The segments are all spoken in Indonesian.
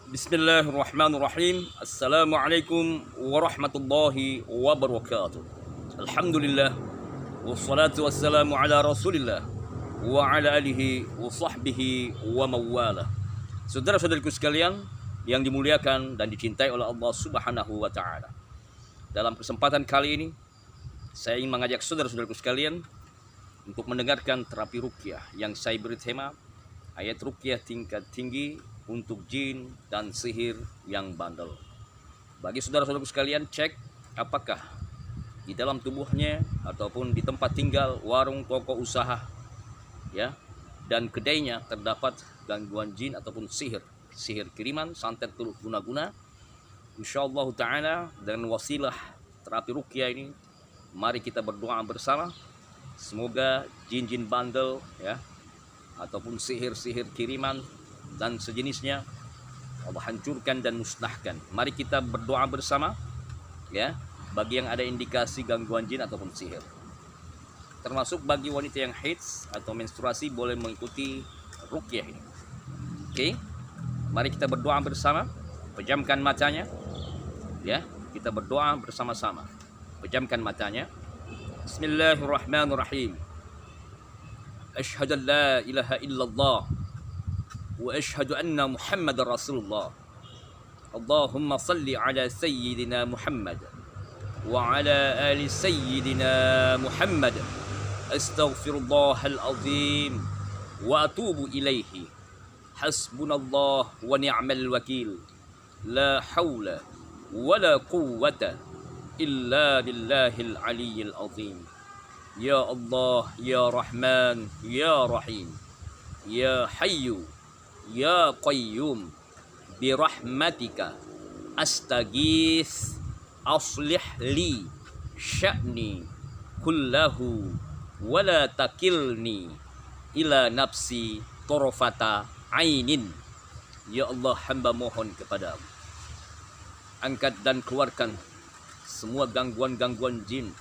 Bismillahirrahmanirrahim. Assalamualaikum warahmatullahi wabarakatuh. Alhamdulillah. Wassalatu wassalamu ala rasulillah wa ala alihi wa sahbihi wa mawala. Saudara-saudariku sekalian yang dimuliakan dan dicintai oleh Allah Subhanahu wa ta'ala, dalam kesempatan kali ini saya ingin mengajak saudara-saudariku sekalian untuk mendengarkan terapi ruqyah yang saya beri tema ayat ruqyah tingkat tinggi untuk jin dan sihir yang bandel. Bagi saudara-saudaraku sekalian, cek apakah di dalam tubuhnya ataupun di tempat tinggal, warung, toko usaha, ya, dan kedainya terdapat gangguan jin ataupun sihir kiriman, santet, turuh, guna-guna. Insyaallah ta'ala dengan wasilah terapi ruqyah ini, mari kita berdoa bersama. Semoga jin-jin bandel, ya, ataupun sihir kiriman dan sejenisnya Allah hancurkan dan musnahkan. Mari kita berdoa bersama, ya, bagi yang ada indikasi gangguan jin ataupun sihir. Termasuk bagi wanita yang haid atau menstruasi boleh mengikuti ruqyah ini. Oke. Mari kita berdoa bersama. Pejamkan matanya, ya. Kita berdoa bersama-sama. Pejamkan matanya. Bismillahirrahmanirrahim. Asyhadu an la ilaha illallah wa asyhadu anna Muhammadar Rasulullah. Allahumma salli ala sayyidina Muhammad wa ala ali sayyidina Muhammad. Astaghfirullahal azim wa atubu ilaihi. Hasbunallah wa ni'mal wakil. La haula wa la quwwata illa billahil aliyyil azim. Ya Allah, ya Rahman, ya Rahim, ya Hayyu, ya Qayyum, birahmatika astaghith, aslih li sya'ni kullahu wala takilni ila nafsi torofata ainin. Ya Allah, hamba mohon kepadamu, angkat dan keluarkan semua gangguan-gangguan jin,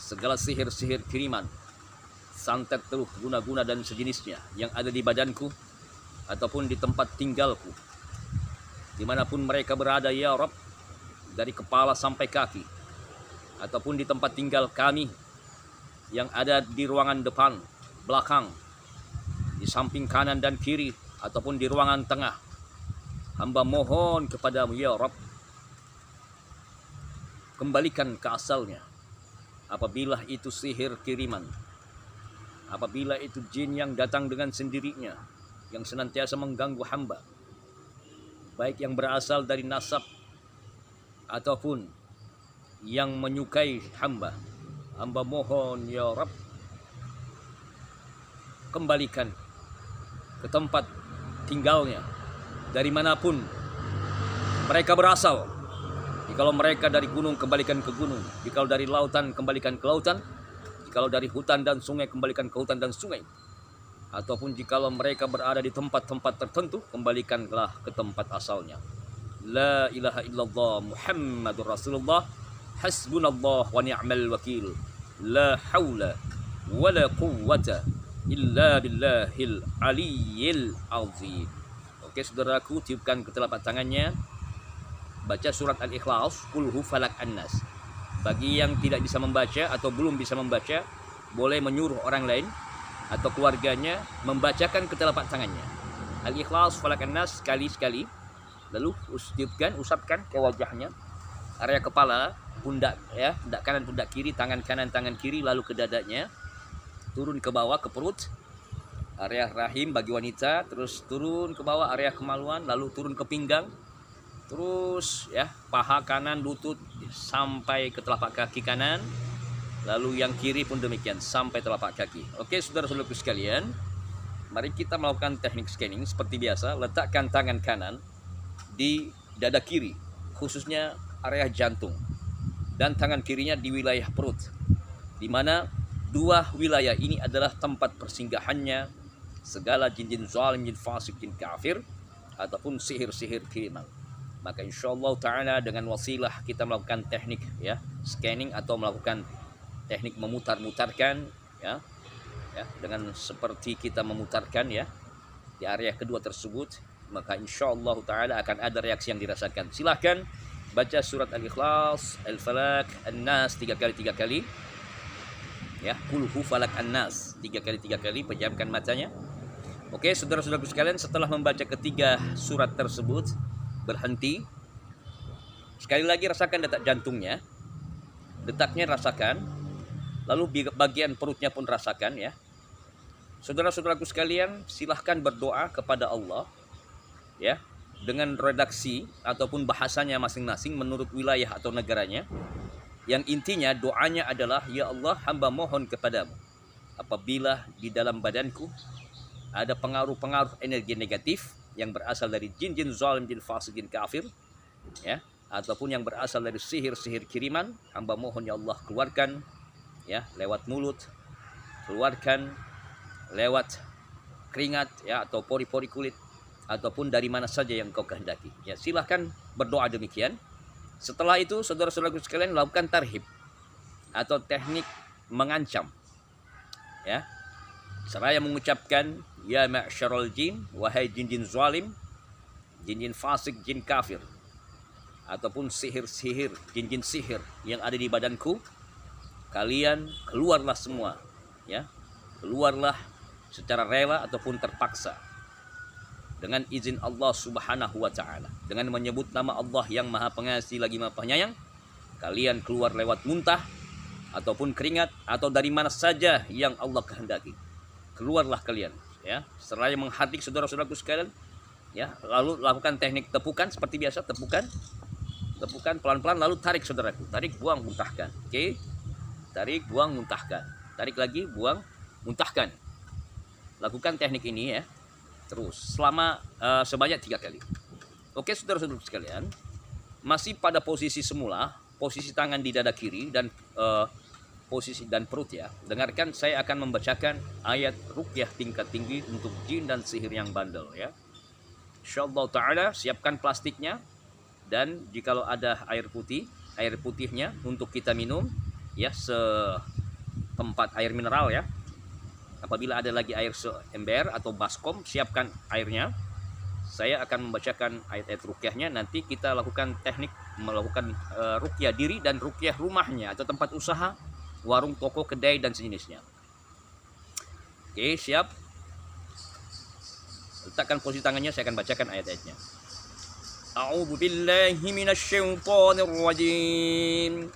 segala sihir kiriman, santet, teluh, guna-guna dan sejenisnya yang ada di badanku ataupun di tempat tinggalku, dimanapun mereka berada, ya Rabb, dari kepala sampai kaki, ataupun di tempat tinggal kami yang ada di ruangan depan, belakang, di samping kanan dan kiri, ataupun di ruangan tengah. Hamba mohon kepadamu, ya Rabb, kembalikan ke asalnya. Apabila itu sihir kiriman, apabila itu jin yang datang dengan sendirinya, yang senantiasa mengganggu hamba, baik yang berasal dari nasab ataupun yang menyukai hamba, hamba mohon, ya Rabb, kembalikan ke tempat tinggalnya, dari manapun mereka berasal. Jikalau mereka dari gunung, kembalikan ke gunung. Jikalau dari lautan, kembalikan ke lautan. Jikalau dari hutan dan sungai, kembalikan ke hutan dan sungai. Ataupun jikalau mereka berada di tempat-tempat tertentu, kembalikanlah ke tempat asalnya. La ilaha illallah Muhammadur Rasulullah. Hasbunallah wa ni'mal wakil. La hawla wa la quwwata illa billahil aliyyil azim. Oke saudaraku, tiupkan ke telapak tangannya. Baca surat Al-Ikhlas, Qul Falak An-Nas. Bagi yang tidak bisa membaca atau belum bisa membaca, boleh menyuruh orang lain atau keluarganya membacakan ke telapak tangannya. Al-Ikhlas, Falak An-Nas sekali-sekali. Lalu usapkan ke wajahnya, area kepala, pundak, ya, pundak kanan, pundak kiri, tangan kanan, tangan kiri, lalu ke dadanya, turun ke bawah ke perut, area rahim bagi wanita, terus turun ke bawah area kemaluan, lalu turun ke pinggang, terus, ya, paha kanan, lutut sampai ke telapak kaki kanan, lalu yang kiri pun demikian sampai telapak kaki. Oke saudara-saudaraku sekalian, mari kita melakukan teknik scanning seperti biasa. Letakkan tangan kanan di dada kiri, khususnya area jantung, dan tangan kirinya di wilayah perut, di mana dua wilayah ini adalah tempat persinggahannya segala jin-jin zalim, jin fasik, jin kafir, ataupun sihir kiriman. Maka insyaallah ta'ala dengan wasilah kita melakukan teknik, ya, scanning atau melakukan teknik memutar-mutarkan, ya, dengan seperti kita memutarkan, ya, di area kedua tersebut, maka insyaallah taala akan ada reaksi yang dirasakan. Silahkan baca surat Al-Ikhlas, Al-Falaq, An-Nas 3 kali. Ya, Qul Falaq An-Nas 3 kali, pejamkan matanya. Oke, saudara-saudaraku sekalian, setelah membaca ketiga surat tersebut, berhenti. Sekali lagi rasakan detak jantungnya. Detaknya rasakan. Lalu bagian perutnya pun rasakan ya. Saudara-saudaraku sekalian, silahkan berdoa kepada Allah ya, dengan redaksi ataupun bahasanya masing-masing menurut wilayah atau negaranya. Yang intinya doanya adalah, ya Allah, hamba mohon kepadamu apabila di dalam badanku ada pengaruh-pengaruh energi negatif yang berasal dari jin-jin zalim, jin fasik, jin kafir ya, ataupun yang berasal dari sihir-sihir kiriman, hamba mohon ya Allah keluarkan ya, lewat mulut, keluarkan lewat keringat ya, atau pori-pori kulit, ataupun dari mana saja yang kau kehendaki ya. Silahkan berdoa demikian. Setelah itu saudara-saudaraku sekalian lakukan tarhib atau teknik mengancam ya, seraya mengucapkan, ya ma'syarul jin, wahai jin-jin zalim, jin-jin fasik, jin kafir, ataupun sihir-sihir, jin-jin sihir yang ada di badanku, kalian keluarlah semua ya, keluarlah secara rela ataupun terpaksa dengan izin Allah Subhanahu wa taala. Dengan menyebut nama Allah yang Maha Pengasih lagi Maha Penyayang, kalian keluar lewat muntah ataupun keringat atau dari mana saja yang Allah kehendaki. Keluarlah kalian ya, seraya menghardik saudara-saudaraku sekalian ya. Lalu lakukan teknik tepukan seperti biasa, tepukan pelan-pelan, lalu tarik saudaraku, tarik, buang, muntahkan. Oke, tarik, buang, muntahkan, tarik lagi, buang, muntahkan. Lakukan teknik ini ya terus selama sebanyak 3 kali. Oke, saudara-saudara sekalian, masih pada posisi semula, posisi tangan di dada kiri dan posisi dan perut ya. Dengarkan, saya akan membacakan ayat ruqyah tingkat tinggi untuk jin dan sihir yang bandel ya. Insyaallah taala, siapkan plastiknya, dan jikalau ada air putihnya untuk kita minum ya, setempat air mineral ya. Apabila ada lagi air seember atau baskom, siapkan airnya. Saya akan membacakan ayat-ayat ruqyahnya. Nanti kita lakukan teknik melakukan ruqyah diri dan ruqyah rumahnya atau tempat usaha, warung, toko, kedai dan sejenisnya. Oke, siap? Letakkan posisi tangannya, saya akan bacakan ayat-ayatnya. A'udzu billahi minasyaitonir rajim.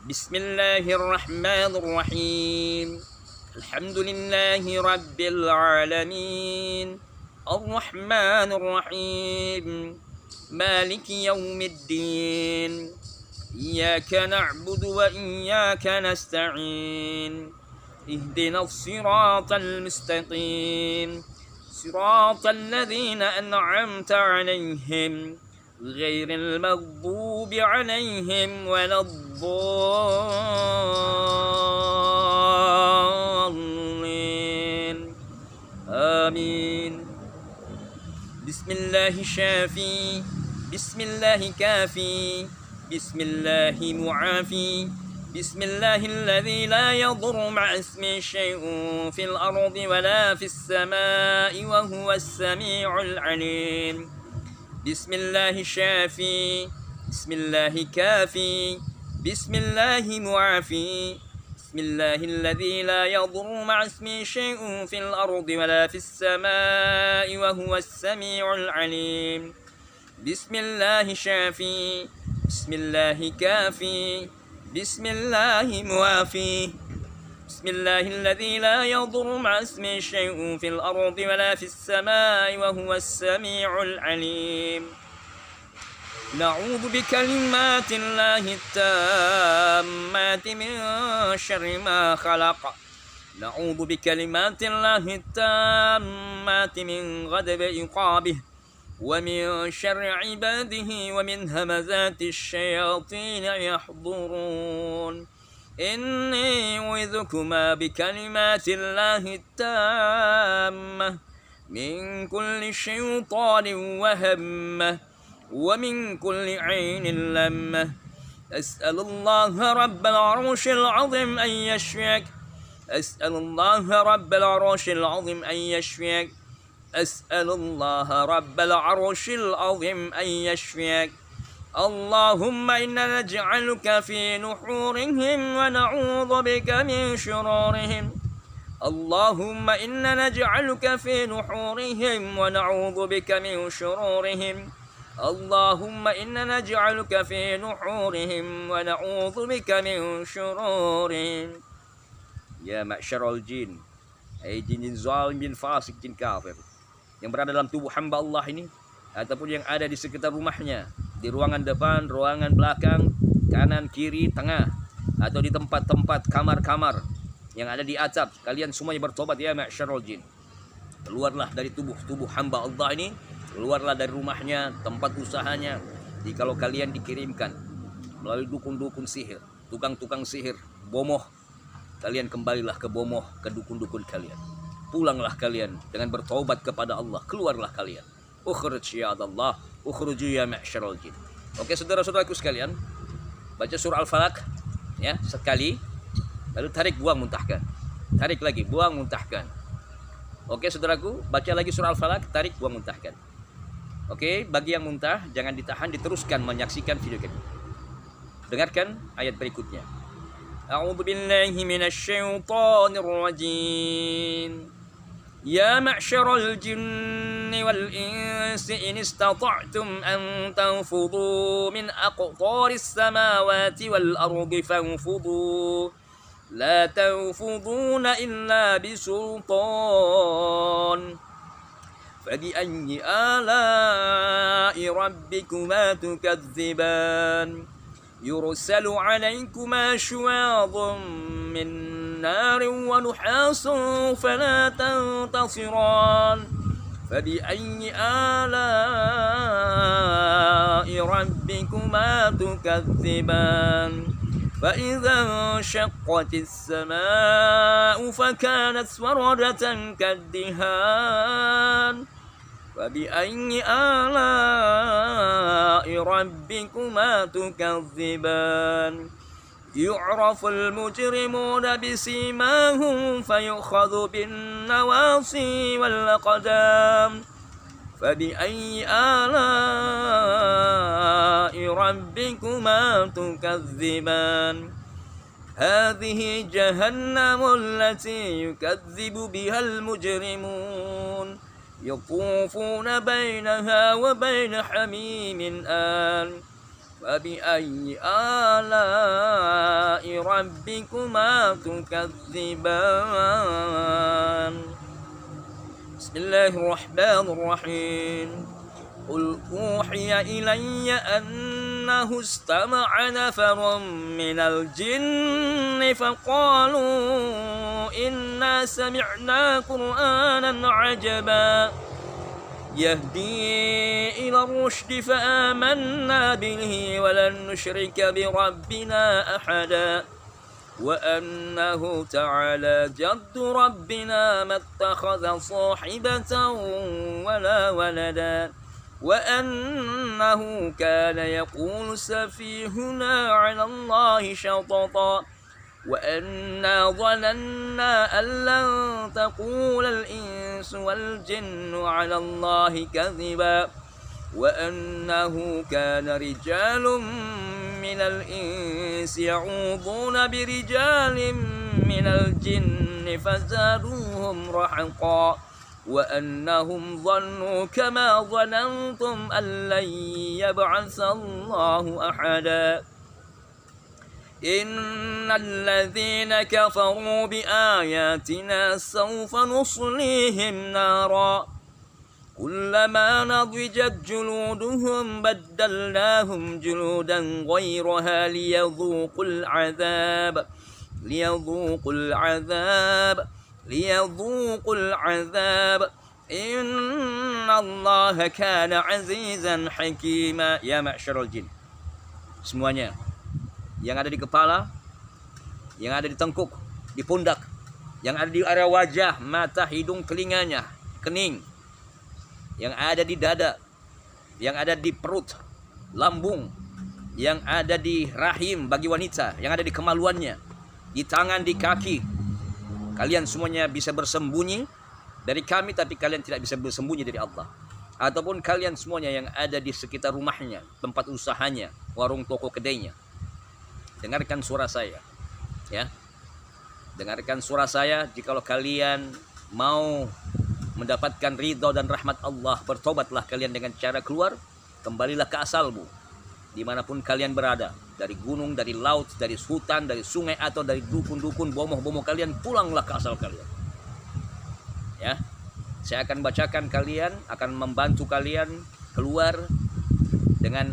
Bismillahirrahmanirrahim. Alhamdulillahi rabbil alamin. Ar-Rahmanir Rahim. Maliki yaumiddin. Iyyaka na'budu wa iyyaka nasta'in. Ihdinas siratal mustaqim. Siratal ladzina an'amta 'alaihim ghairil maghdubi 'alaihim waladdallin. Amin. Bismillahi syafi, Bismillahi kafi, Bismillahi mu'afi, Bismillahilladzi la yadurru ma'a ismihi syai'un fil ardi wala fis samaa'i wa huwas samii'ul 'aliim. Bismillahi syafi, Bismillahi kafi, Bismillahi mu'afi, Bismillahilladzi la yadurru ma'a ismihi syai'un fil ardi wala fis samaa'i wa huwas samii'ul 'aliim. Bismillahi syafi, Bismillahi kafi, Bismillahi mu'afi, Bismillahilladzi la yadurru ma'a ismihi syai'un fil ardi wala fis samaa'i wa huwas samii'ul 'aliim. Na'udzu bikalimatillahi tammati min syarri ma khalaq. Na'udzu bikalimatillahi tammati min ghadabi iqabih wa min syarri ibadihi wa min hamazati syayatin yahdurun. Inni u'idzukuma bikalimatillahi tammah min kulli syaitanin wa hammah wa min kulli 'ainin lammah. As'alullaha rabbal 'arsyil 'azim an yashfiyak. As'alullaha rabbal 'arsyil 'azim an yashfiyak. As'alullaha rabbal arshil azim an yashfiyak. Allahumma inna naj'aluka fi nuhurihim wa na'udzu bika min syururihim. Allahumma inna naj'aluka fi nuhurihim wa na'udzu bika min syururihim. Allahumma inna naj'aluka fi nuhurihim wa na'udzu bika min syururihim. Ya ma'syaral jin, hai jin zalim, jin fasik, jin kafir yang berada dalam tubuh hamba Allah ini ataupun yang ada di sekitar rumahnya, di ruangan depan, ruangan belakang, kanan, kiri, tengah, atau di tempat-tempat kamar-kamar yang ada di atap, kalian semuanya bertobat ya ma'syarul jin. Keluarlah dari tubuh hamba Allah ini, keluarlah dari rumahnya, tempat usahanya. Jikalau kalian dikirimkan melalui dukun-dukun sihir, tukang-tukang sihir, bomoh, kalian kembalilah ke bomoh, ke dukun-dukun kalian. Pulanglah kalian dengan bertobat kepada Allah, keluarlah kalian. Ukhruj ya Allah, ukhruju ya ma'syarul jin. Oke saudara-saudaraku sekalian, baca surah Al-Falaq ya sekali, lalu tarik, buang, muntahkan. Tarik lagi, buang, muntahkan. Oke saudaraku, baca lagi surah Al-Falaq, tarik, buang, muntahkan. Oke, bagi yang muntah jangan ditahan, diteruskan menyaksikan video kami. Dengarkan ayat berikutnya. A'udzu billahi minasy syaithanir rajim. يا معشر الجن والإنس إن استطعتم أن تنفضوا من أقطار السماوات والأرض فانفضوا لا تنفضون إلا بسلطان فبأي آلاء ربكما تكذبان يرسل عليكما شواظ من نار ونحاس فلا تنتصران فبأي آلاء ربكما تكذبان فإذا انشقت السماء فكانت وردة كالدهان فبأي آلاء ربكما تكذبان يعرف المجرمون بسيماهم فيؤخذ بالنواصي والأقدام فبأي آلاء ربكما تكذبان هذه جهنم التي يكذب بها المجرمون يطوفون بينها وبين حميم آن فبأي آلاء ربكما تكذبان بسم الله الرحمن الرحيم قل أوحي إلي أنه استمع نفر من الجن فقالوا إنا سمعنا قرآنا عجبا يهدي إلى الرشد فآمنا به ولن نشرك بربنا أحدا وأنه تعالى جد ربنا ما اتخذ صاحبة ولا ولدا وأنه كان يقول سفيهنا على الله شططا وأنا ظننا أن لن تقول الإنس والجن على الله كذبا وأنه كان رجال من الإنس يعوذون برجال من الجن فزادوهم رهقا وأنهم ظنوا كما ظننتم أن لن يبعث الله أحدا إن الذين كفروا بآياتنا سوف نصليهم نارا كلما نضجت جلودهم بدلناهم جلودا غيرها ليذوقوا العذاب إن الله كان عزيزا حكيما يا معشر الجن. Semuanya yang ada di kepala, yang ada di tengkuk, di pundak, yang ada di area wajah, mata, hidung, telinganya, kening, yang ada di dada, yang ada di perut, lambung, yang ada di rahim bagi wanita, yang ada di kemaluannya, di tangan, di kaki. Kalian semuanya bisa bersembunyi dari kami tapi kalian tidak bisa bersembunyi dari Allah. Ataupun kalian semuanya yang ada di sekitar rumahnya, tempat usahanya, warung toko kedainya, dengarkan suara saya, ya. Dengarkan suara saya. Jikalau kalian mau mendapatkan ridha dan rahmat Allah, bertobatlah kalian dengan cara keluar, kembalilah ke asalmu, dimanapun kalian berada, dari gunung, dari laut, dari hutan, dari sungai, atau dari dukun-dukun, bomoh-bomoh kalian, pulanglah ke asal kalian. Ya, saya akan bacakan kalian, akan membantu kalian keluar dengan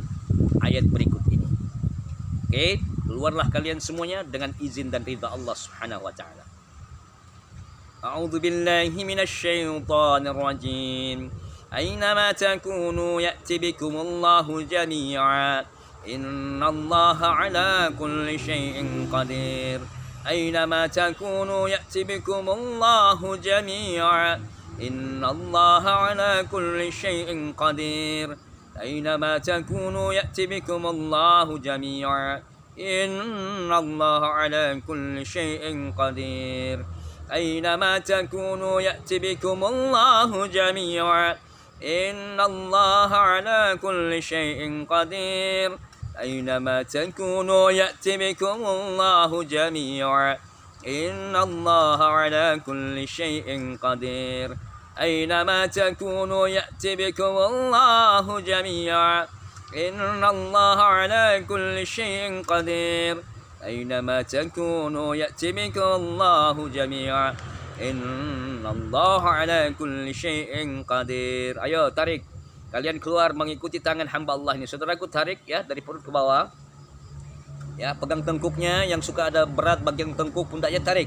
ayat berikut ini. Oke, keluarlah kalian semuanya dengan izin dan ridha Allah Subhanahu wa taala. A'udzu billahi minasy syaithanir rajim. Aynama takunu ya'ti bikumullahu jami'a. Innallaha 'ala kulli syai'in qadir. Aynama takunu ya'ti bikumullahu jami'a. Innallaha 'ala kulli syai'in qadir. Aynama takunu ya'ti bikumullahu jami'a. Innallaha 'ala kulli syai'in qadir. أينما تكونوا يأتي بكم الله جميعا إن الله على كل شيء قدير أينما تكونوا يأتي بكم الله جميعا إن الله على كل شيء قدير أينما تكونوا يأتي بكم الله جميعا إن الله على كل شيء قدير أينما تكونوا يأتي بكم الله جميعا إن الله على كل شيء قدير. Ayo tarik, kalian keluar mengikuti tangan hamba Allah ini. Saudaraku, tarik ya dari perut ke bawah. Ya, pegang tengkuknya, yang suka ada berat bagian tengkuk pundaknya tarik.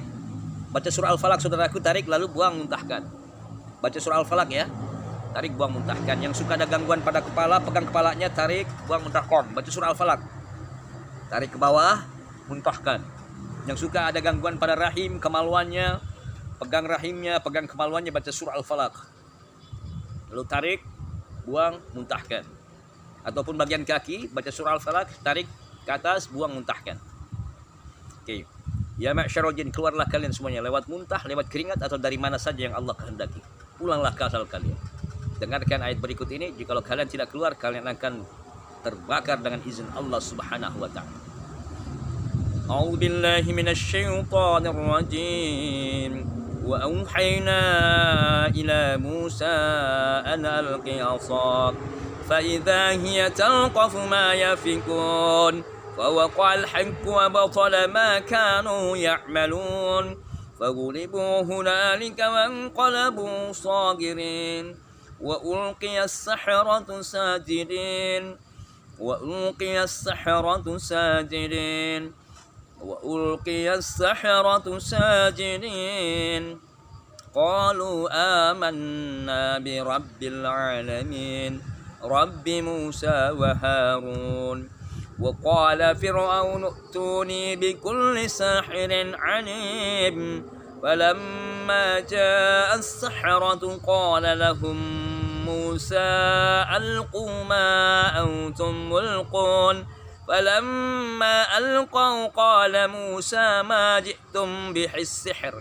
Baca surah Al-Falaq saudaraku, tarik lalu buang, muntahkan. Baca surah Al-Falaq ya. Tarik, buang, muntahkan. Yang suka ada gangguan pada kepala, pegang kepalanya, tarik, buang, muntahkan. Baca surah Al-Falaq. Tarik ke bawah, muntahkan. Yang suka ada gangguan pada rahim, kemaluannya, pegang rahimnya, pegang kemaluannya, baca surah Al-Falaq. Lalu tarik, buang, muntahkan. Ataupun bagian kaki, baca surah Al-Falaq, tarik ke atas, buang, muntahkan. Oke. Ya ma'syarul jin, keluarlah kalian semuanya lewat muntah, lewat keringat, atau dari mana saja yang Allah kehendaki. Pulanglah ke asal kalian. Dengarkan ayat berikut ini. Jikalau kalian tidak keluar, kalian akan terbakar dengan izin Allah Subhanahu wa ta'ala. أعوذ بالله من الشيطان الرجيم وأوحينا إلى موسى أن ألق عصاك فإذا هي تلقف ما يفكون فوقع الحق وبطل ما كانوا يعملون فغلبوا هنالك وانقلبوا صاغرين وألقي السحرة ساجدين وألقي السحرة ساجدين وألقي السحرة ساجدين قالوا آمنا برب العالمين رب موسى وهارون وقال فرعون ائتوني بكل ساحر عليم فلما جاء السحرة قال لهم موسى ألقوا ما أنتم ملقون فلما ألقوا قال موسى ما جئتم به السحر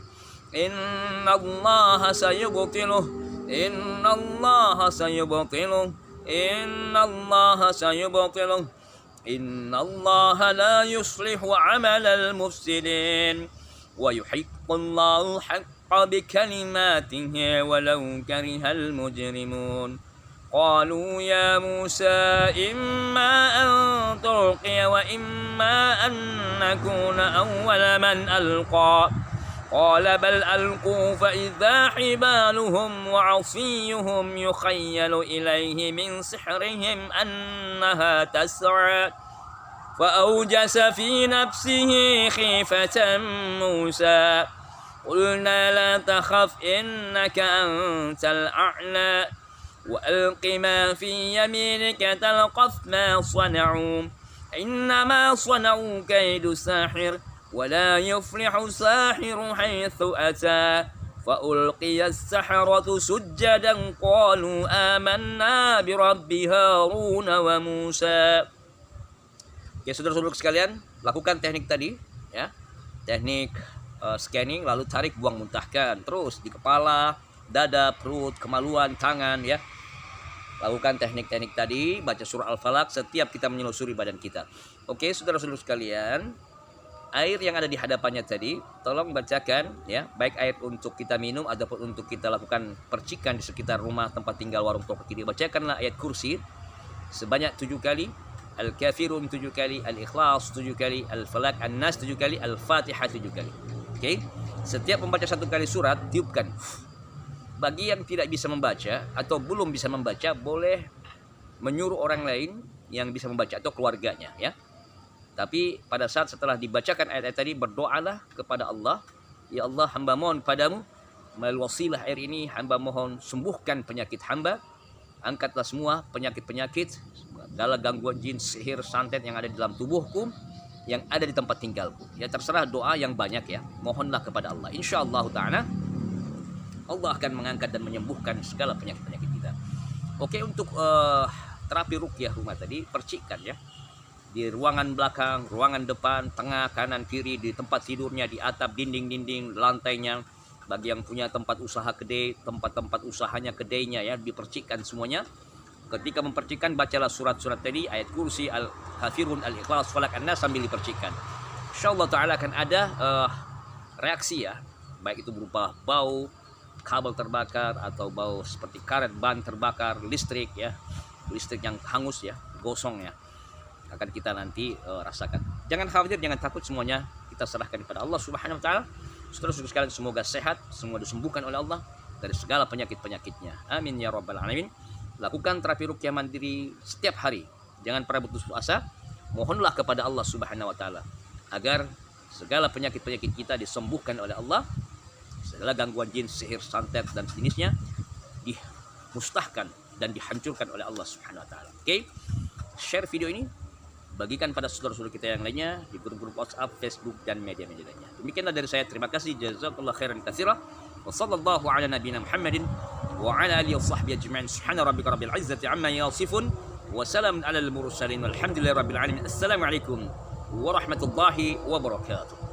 إن الله سيبطله إن الله سيبطله إن الله سيبطله إن الله لا يصلح عمل المفسدين ويحق الله الحق بكلماته ولو كره المجرمون قالوا يا موسى إما أن تلقي وإما أن نكون أول من ألقى قال بل ألقوا فإذا حبالهم وعصيهم يخيل إليه من سحرهم أنها تسعى فأوجس في نفسه خيفة موسى قلنا لا تخف إنك أنت الأعلى وألق ما في يمينك تلقف ما صنعوا إنما صنعوا كيد ساحر ولا يفلح الساحر حيث أتى فألقي السحرة سجدا قالوا آمنا برب هارون وموسى. Oke, saudara-saudara sekalian, lakukan teknik tadi ya. Teknik scanning, lalu tarik, buang, muntahkan. Terus di kepala, dada, perut, kemaluan, tangan ya. Lakukan teknik-teknik tadi, baca surah Al-Falaq setiap kita menyelusuri badan kita. Oke, saudara-saudara sekalian, air yang ada di hadapannya tadi, tolong bacakan ya, baik air untuk kita minum ataupun untuk kita lakukan percikan di sekitar rumah tempat tinggal warung toko kita. Bacakanlah ayat kursi sebanyak 7 kali, Al-Kafirun 7 kali, Al-Ikhlas 7 kali, Al-Falaq, An-Nas 7 kali, Al-Fatihah 7 kali. Oke. Setiap membaca 1 kali surat, tiupkan. Bagi yang tidak bisa membaca atau belum bisa membaca, boleh menyuruh orang lain yang bisa membaca atau keluarganya ya. Tapi pada saat setelah dibacakan ayat-ayat tadi, berdoalah kepada Allah, ya Allah, hamba mohon padamu melalui wasilah air ini, hamba mohon sembuhkan penyakit hamba, angkatlah semua penyakit-penyakit, segala gangguan jin, sihir, santet yang ada di dalam tubuhku, yang ada di tempat tinggalku. Ya terserah doa yang banyak ya, mohonlah kepada Allah. Insyaallah ta'ala Allah akan mengangkat dan menyembuhkan segala penyakit-penyakit kita. Oke, untuk terapi ruqyah rumah tadi, percikan ya. Di ruangan belakang, ruangan depan, tengah, kanan, kiri, di tempat tidurnya, di atap, dinding-dinding, lantainya. Bagi yang punya tempat usaha kedai, tempat-tempat usahanya kedainya ya, dipercikan semuanya. Ketika mempercikan, bacalah surat-surat tadi, ayat kursi, Al-Kafirun, Al-Ikhlas, Falaq, An-Nas sambil dipercikan. Insyaallah ta'ala akan ada reaksi ya, baik itu berupa bau kabel terbakar atau bau seperti karet ban terbakar, listrik ya, listrik yang hangus ya, gosong ya, akan kita nanti rasakan. Jangan khawatir, jangan takut, semuanya kita serahkan kepada Allah Subhanahu wa taala. Saudara-saudara sekalian, semoga sehat, semua disembuhkan oleh Allah dari segala penyakit-penyakitnya. Amin ya rabbal alamin. Lakukan terapi ruqyah mandiri setiap hari. Jangan pernah putus asa. Mohonlah kepada Allah Subhanahu wa taala agar segala penyakit-penyakit kita disembuhkan oleh Allah. Segala gangguan jin, sihir, santet dan sejenisnya dimusnahkan dan dihancurkan oleh Allah Subhanahu wa taala. Oke. Share video ini, bagikan pada saudara-saudara kita yang lainnya di grup-grup WhatsApp, Facebook dan media-media lainnya. Demikianlah dari saya. Terima kasih. Jazakallahu khairan katsira. Wa sallallahu ala nabiyyina Muhammadin wa ala alihi washabbihi ajma'in. Subhana rabbika rabbil izzati amma yasifun wa salamun alal mursalin walhamdulillahi rabbil alamin. Assalamualaikum warahmatullahi wabarakatuh.